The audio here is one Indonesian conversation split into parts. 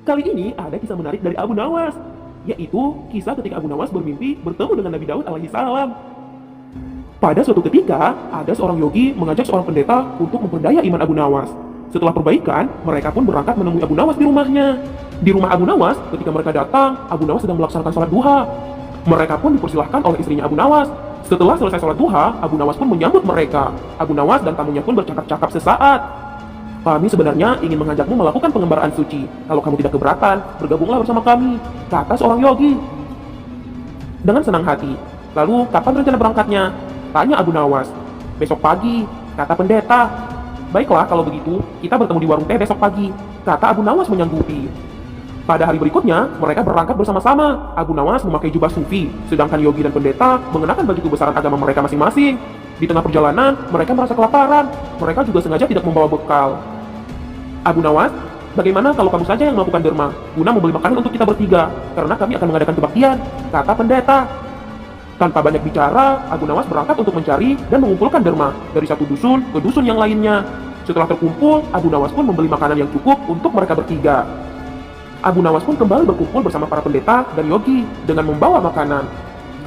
Kali ini ada kisah menarik dari Abu Nawas, yaitu kisah ketika Abu Nawas bermimpi bertemu dengan Nabi Daud alaihi salam. Pada suatu ketika, ada seorang yogi mengajak seorang pendeta untuk memperdaya iman Abu Nawas. Setelah perbaikan, mereka pun berangkat menemui Abu Nawas di rumahnya. Di rumah Abu Nawas, ketika mereka datang, Abu Nawas sedang melaksanakan sholat duha. Mereka pun dipersilahkan oleh istrinya Abu Nawas. Setelah selesai sholat duha, Abu Nawas pun menyambut mereka. Abu Nawas dan tamunya pun bercakap-cakap sesaat. Kami sebenarnya ingin mengajakmu melakukan pengembaraan suci. Kalau kamu tidak keberatan, bergabunglah bersama kami, kata seorang yogi. Dengan senang hati. Lalu, kapan rencana berangkatnya? Tanya Abu Nawas. Besok pagi, kata pendeta. Baiklah kalau begitu, kita bertemu di warung teh besok pagi, kata Abu Nawas menyanggupi. Pada hari berikutnya, mereka berangkat bersama-sama. Abu Nawas memakai jubah sufi, sedangkan yogi dan pendeta mengenakan baju kebesaran agama mereka masing-masing. Di tengah perjalanan, mereka merasa kelaparan. Mereka juga sengaja tidak membawa bekal. Abu Nawas, bagaimana kalau kamu saja yang melakukan derma, guna membeli makanan untuk kita bertiga, karena kami akan mengadakan kebaktian, kata pendeta. Tanpa banyak bicara, Abu Nawas berangkat untuk mencari dan mengumpulkan derma dari satu dusun ke dusun yang lainnya. Setelah terkumpul, Abu Nawas pun membeli makanan yang cukup untuk mereka bertiga. Abu Nawas pun kembali berkumpul bersama para pendeta dan yogi dengan membawa makanan.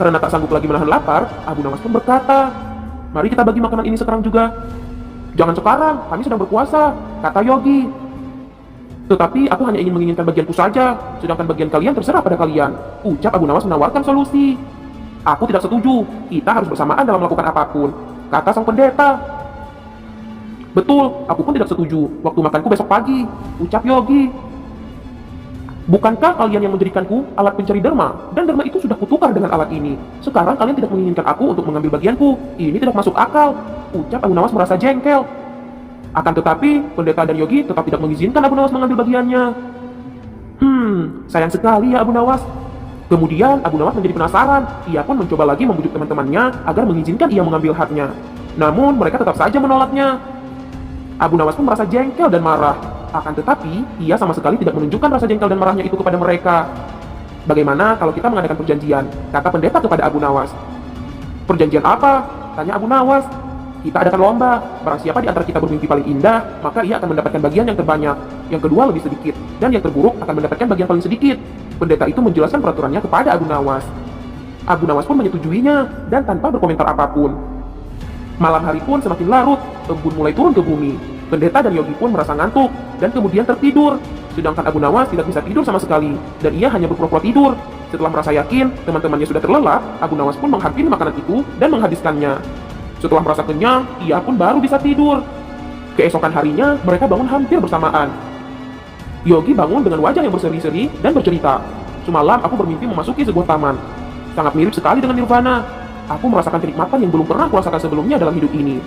Karena tak sanggup lagi menahan lapar, Abu Nawas pun berkata, "Mari kita bagi makanan ini sekarang juga." "Jangan sekarang, kami sedang berpuasa," kata yogi. "Tetapi aku hanya ingin menginginkan bagianku saja, sedangkan bagian kalian terserah pada kalian," ucap Abu Nawas menawarkan solusi. "Aku tidak setuju, kita harus bersamaan dalam melakukan apapun," kata sang pendeta. "Betul, aku pun tidak setuju, waktu makanku besok pagi," ucap yogi. "Bukankah kalian yang menjadikanku alat pencari derma, dan derma itu sudah kutukar dengan alat ini. Sekarang kalian tidak menginginkan aku untuk mengambil bagianku, ini tidak masuk akal," ucap Abu Nawas merasa jengkel. Akan tetapi, pendeta dan yogi tetap tidak mengizinkan Abu Nawas mengambil bagiannya. Sayang sekali ya Abu Nawas. Kemudian Abu Nawas menjadi penasaran, ia pun mencoba lagi membujuk teman-temannya agar mengizinkan ia mengambil haknya. Namun mereka tetap saja menolaknya. Abu Nawas pun merasa jengkel dan marah. Akan tetapi, ia sama sekali tidak menunjukkan rasa jengkel dan marahnya itu kepada mereka. "Bagaimana kalau kita mengadakan perjanjian?" kata pendeta kepada Abu Nawas. "Perjanjian apa?" tanya Abu Nawas. "Kita adakan lomba. Barang siapa di antara kita bermimpi paling indah, maka ia akan mendapatkan bagian yang terbanyak. Yang kedua lebih sedikit, dan yang terburuk akan mendapatkan bagian paling sedikit." Pendeta itu menjelaskan peraturannya kepada Abu Nawas. Abu Nawas pun menyetujuinya, dan tanpa berkomentar apapun. Malam hari pun semakin larut, embun mulai turun ke bumi. Pendeta dan yogi pun merasa ngantuk, dan kemudian tertidur. Sedangkan Abu Nawas tidak bisa tidur sama sekali, dan ia hanya berpura-pura tidur. Setelah merasa yakin, teman-temannya sudah terlelap, Abu Nawas pun menghampiri makanan itu dan menghabiskannya. Setelah merasa kenyang, ia pun baru bisa tidur. Keesokan harinya, mereka bangun hampir bersamaan. Yogi bangun dengan wajah yang berseri-seri dan bercerita, "Semalam aku bermimpi memasuki sebuah taman. Sangat mirip sekali dengan nirvana. Aku merasakan kenikmatan yang belum pernah kurasakan sebelumnya dalam hidup ini."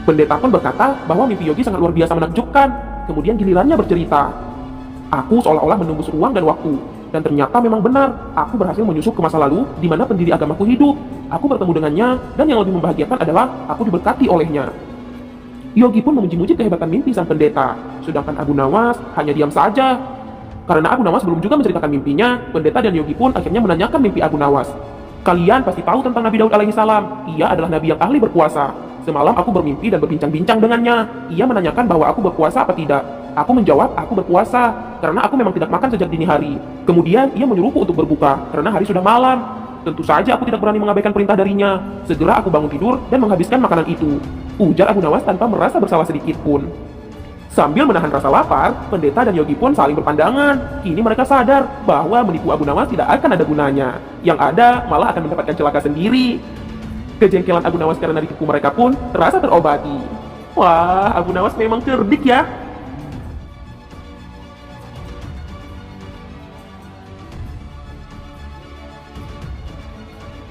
Pendeta pun berkata bahwa mimpi Yogi sangat luar biasa menakjubkan. Kemudian gilirannya bercerita, "Aku seolah-olah menembus ruang dan waktu. Dan ternyata memang benar, aku berhasil menyusup ke masa lalu di mana pendiri agamaku hidup. Aku bertemu dengannya, dan yang lebih membahagiakan adalah aku diberkati olehnya." Yogi pun memuji-muji kehebatan mimpi sang pendeta, sedangkan Abu Nawas hanya diam saja. Karena Abu Nawas belum juga menceritakan mimpinya, pendeta dan yogi pun akhirnya menanyakan mimpi Abu Nawas. "Kalian pasti tahu tentang Nabi Daud alaihi salam. Ia adalah nabi yang ahli berpuasa. Semalam aku bermimpi dan berbincang-bincang dengannya. Ia menanyakan bahwa aku berpuasa apa tidak. Aku menjawab aku berpuasa, karena aku memang tidak makan sejak dini hari. Kemudian ia menyuruhku untuk berbuka, karena hari sudah malam. Tentu saja aku tidak berani mengabaikan perintah darinya. Segera aku bangun tidur dan menghabiskan makanan itu," ujar Abu Nawas tanpa merasa bersalah sedikit pun. Sambil menahan rasa lapar, pendeta dan yogi pun saling berpandangan. Kini mereka sadar bahwa menipu Abu Nawas tidak akan ada gunanya. Yang ada malah akan mendapatkan celaka sendiri. Kejengkelan Abu Nawas karena ditipu mereka pun terasa terobati. Wah, Abu Nawas memang cerdik ya.